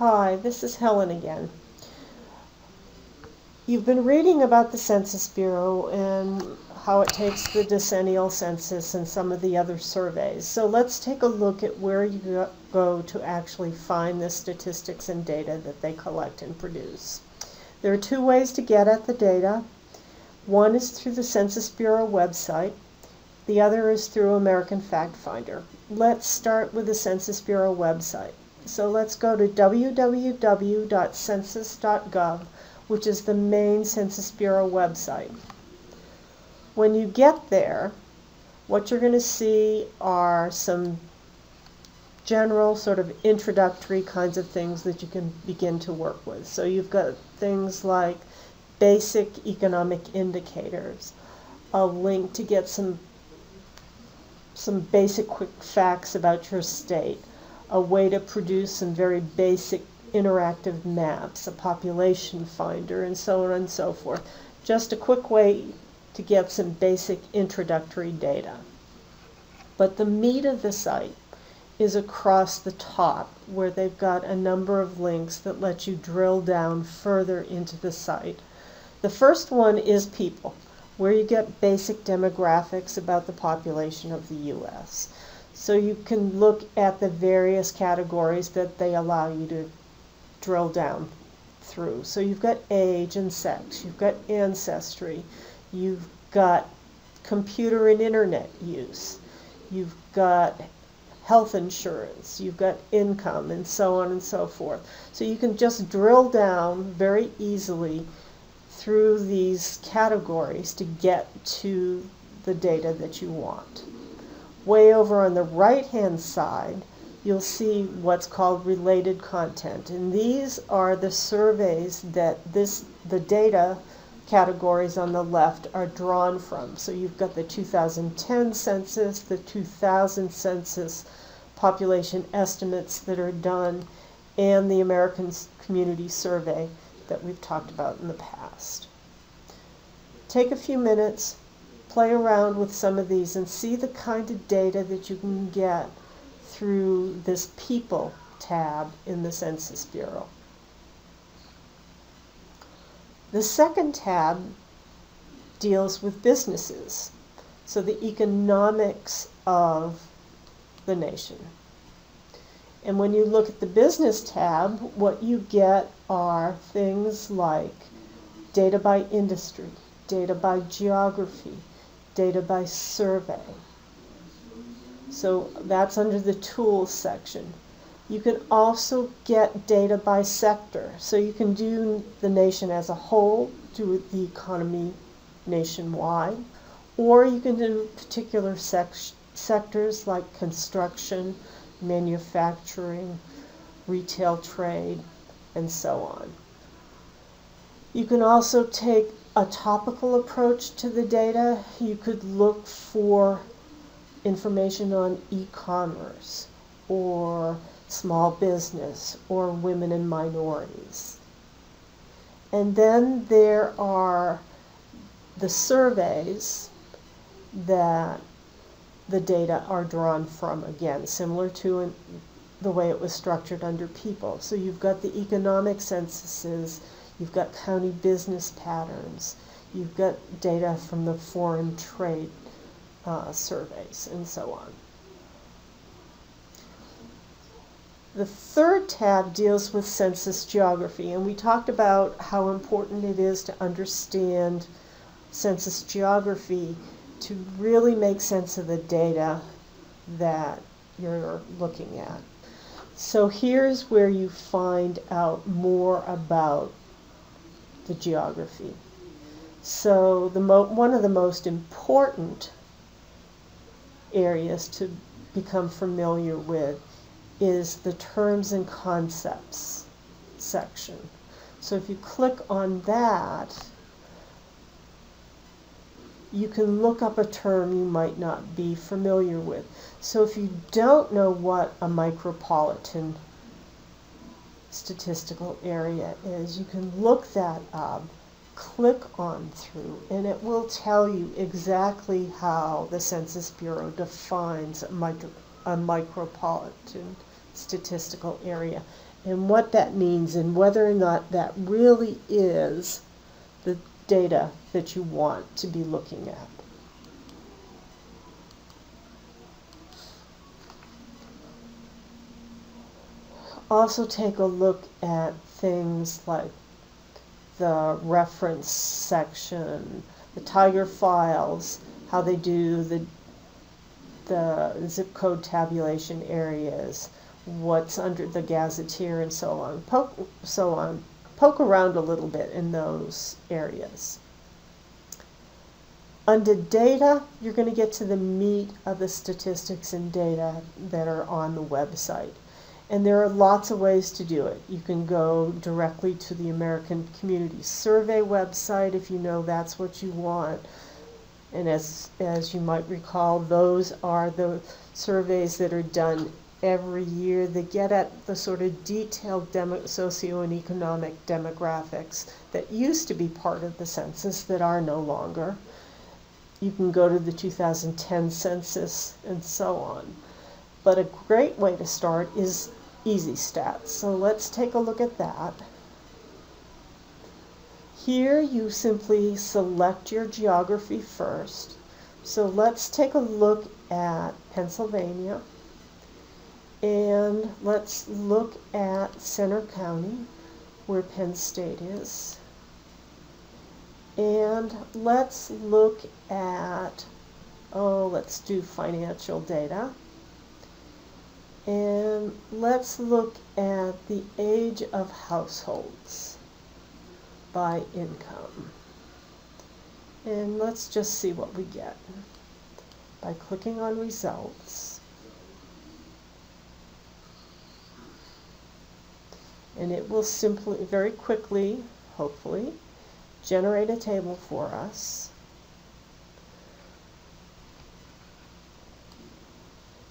Hi, this is Helen again. You've been reading about the Census Bureau and how it takes the decennial census and some of the other surveys. So let's take a look at where you go to actually find the statistics and data that they collect and produce. There are two ways to get at the data. One is through the Census Bureau website. The other is through American Fact Finder. Let's start with the Census Bureau website. So let's go to www.census.gov, which is the main Census Bureau website. When you get there, what you're going to see are some general sort of introductory kinds of things that you can begin to work with. So you've got things like basic economic indicators, a link to get some basic quick facts about your state, a way to produce some very basic interactive maps, a population finder, and so on and so forth. Just a quick way to get some basic introductory data. But the meat of the site is across the top, where they've got a number of links that let you drill down further into the site. The first one is people, where you get basic demographics about the population of the U.S. So you can look at the various categories that they allow you to drill down through. So you've got age and sex, you've got ancestry, you've got computer and internet use, you've got health insurance, you've got income, and so on and so forth. So you can just drill down very easily through these categories to get to the data that you want. Way over on the right-hand side, you'll see what's called related content. And these are the surveys that the data categories on the left are drawn from. So you've got the 2010 census, the 2000 census population estimates that are done, and the American Community Survey that we've talked about in the past. Take a few minutes, play around with some of these, and see the kind of data that you can get through this People tab in the Census Bureau. The second tab deals with businesses, so the economics of the nation. And when you look at the Business tab, what you get are things like data by industry, data by geography, data by survey. So that's under the Tools section. You can also get data by sector. So you can do the nation as a whole, do the economy nationwide, or you can do particular sectors like construction, manufacturing, retail trade, and so on. You can also take a topical approach to the data. You could look for information on e-commerce or small business or women and minorities. And then there are the surveys that the data are drawn from, again, similar to the way it was structured under People. So you've got the economic censuses, you've got county business patterns, you've got data from the foreign trade surveys, and so on. The third tab deals with census geography, and we talked about how important it is to understand census geography to really make sense of the data that you're looking at. So here's where you find out more about the geography. So one of the most important areas to become familiar with is the terms and concepts section. So if you click on that, you can look up a term you might not be familiar with. So if you don't know what a micropolitan statistical area is, you can look that up, click on through, and it will tell you exactly how the Census Bureau defines a micropolitan statistical area. and what that means and whether or not that really is the data that you want to be looking at. Also take a look at things like the reference section, the Tiger files, how they do the zip code tabulation areas, what's under the gazetteer, and so on. Poke around a little bit in those areas. Under data, you're going to get to the meat of the statistics and data that are on the website. And there are lots of ways to do it. You can go directly to the American Community Survey website if you know that's what you want. And as you might recall, those are the surveys that are done every year. They get at the sort of detailed socio and economic demographics that used to be part of the census that are no longer. You can go to the 2010 census and so on. But a great way to start is Easy Stats. So let's take a look at that. Here you simply select your geography first. So let's take a look at Pennsylvania. And let's look at Center County, where Penn State is. And let's look at, let's do financial data. And let's look at the age of households by income. And let's just see what we get by clicking on results. And it will simply, very quickly, hopefully, generate a table for us.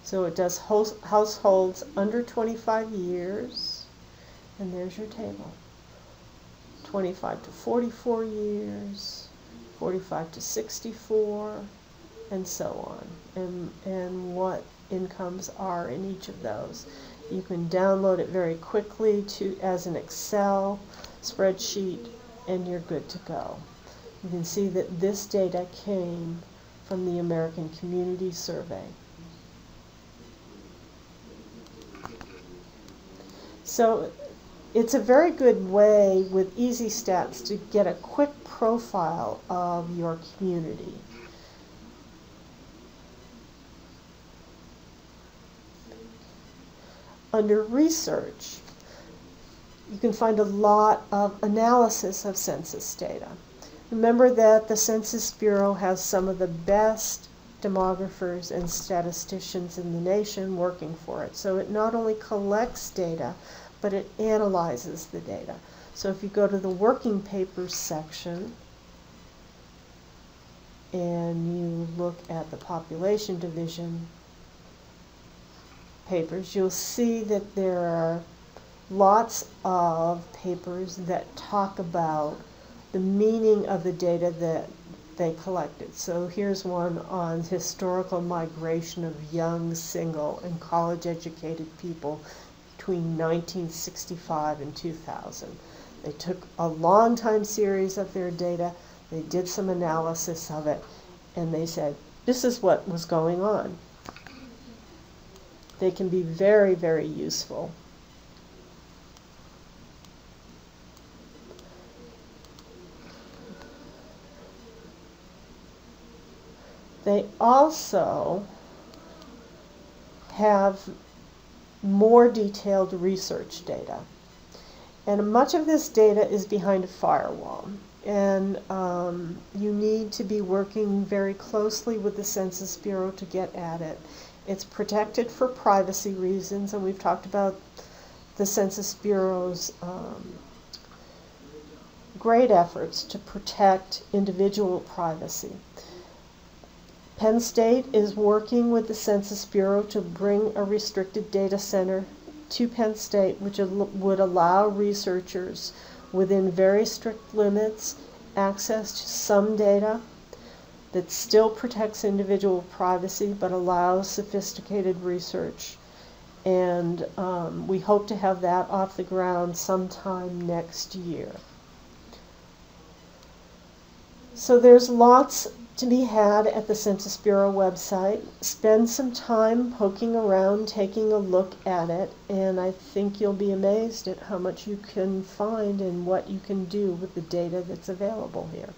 So it does households under 25 years, and there's your table. 25 to 44 years, 45 to 64, and so on, and what incomes are in each of those. You can download it very quickly as an Excel spreadsheet, and you're good to go. You can see that this data came from the American Community Survey. So it's a very good way with Easy Stats to get a quick profile of your community. Under research, you can find a lot of analysis of census data. Remember that the Census Bureau has some of the best demographers and statisticians in the nation working for it. So it not only collects data, but it analyzes the data. So if you go to the working papers section and you look at the population division papers, you'll see that there are lots of papers that talk about the meaning of the data that they collected. So here's one on historical migration of young, single, and college-educated people between 1965 and 2000. They took a long time series of their data, they did some analysis of it, and they said, this is what was going on. They can be very, very useful. They also have more detailed research data. And much of this data is behind a firewall. And you need to be working very closely with the Census Bureau to get at it. It's protected for privacy reasons, and we've talked about the Census Bureau's great efforts to protect individual privacy. Penn State is working with the Census Bureau to bring a restricted data center to Penn State, which would allow researchers within very strict limits access to some data that still protects individual privacy but allows sophisticated research and we hope to have that off the ground sometime next year. So there's lots to be had at the Census Bureau website. Spend some time poking around, taking a look at it, and I think you'll be amazed at how much you can find and what you can do with the data that's available here.